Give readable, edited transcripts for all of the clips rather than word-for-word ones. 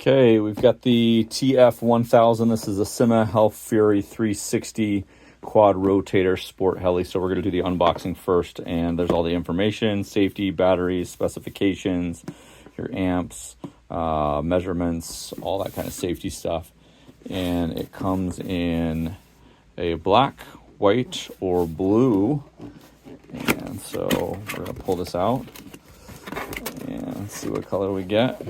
Okay, we've got the TF1000. This is a SYMA Health Fury 360 quad rotator sport heli. So we're going to do the unboxing first, and there's all the information, safety, batteries, specifications, your amps, measurements, all that kind of safety stuff. And it comes in a black, white, or blue. And so we're going to pull this out and see what color we get.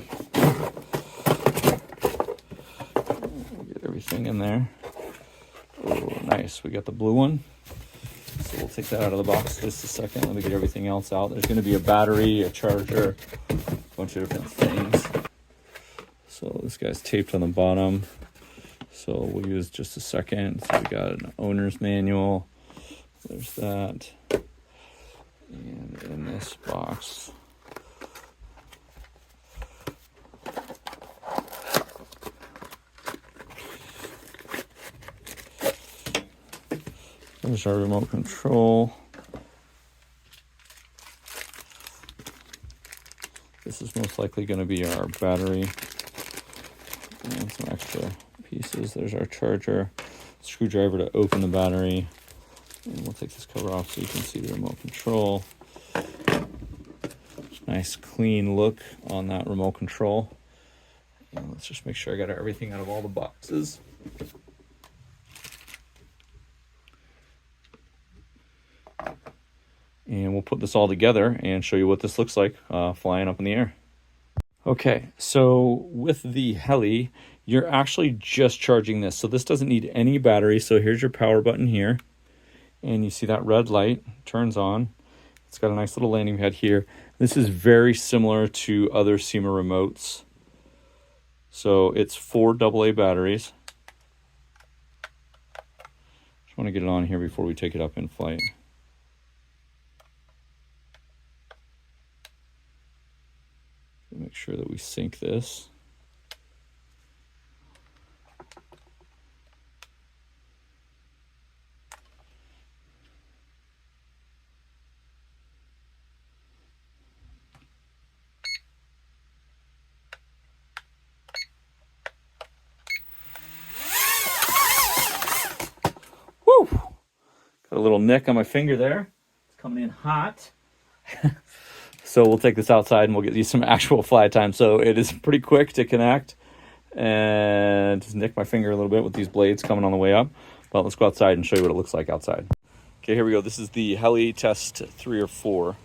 Get everything in there. Oh, nice. We got the blue one. So we'll take that out of the box just a second. Let me get everything else out. There's going to be a battery, a charger, a bunch of different things. So this guy's taped on the bottom. So we'll use just a second. So we got an owner's manual. There's that. And in this box, there's our remote control. This is most likely going to be our battery and some extra pieces. There's our charger, screwdriver to open the battery, and we'll take this cover off so you can see the remote control. Nice clean look on that remote control. And let's just make sure I got everything out of all the boxes. And we'll put this all together and show you what this looks like flying up in the air. Okay, so with the heli, you're actually just charging this. So this doesn't need any battery. So here's your power button here. And you see that red light turns on. It's got a nice little landing pad here. This is very similar to other SYMA remotes. So it's 4 AA batteries. Just want to get it on here before we take it up in flight. Make sure that we sync this. Woo! Got a little nick on my finger there. It's coming in hot. So we'll take this outside and we'll get you some actual fly time. So it is pretty quick to connect, and just nick my finger a little bit with these blades coming on the way up. But let's go outside and show you what it looks like outside. Okay, here we go. This is the heli test 3 or 4.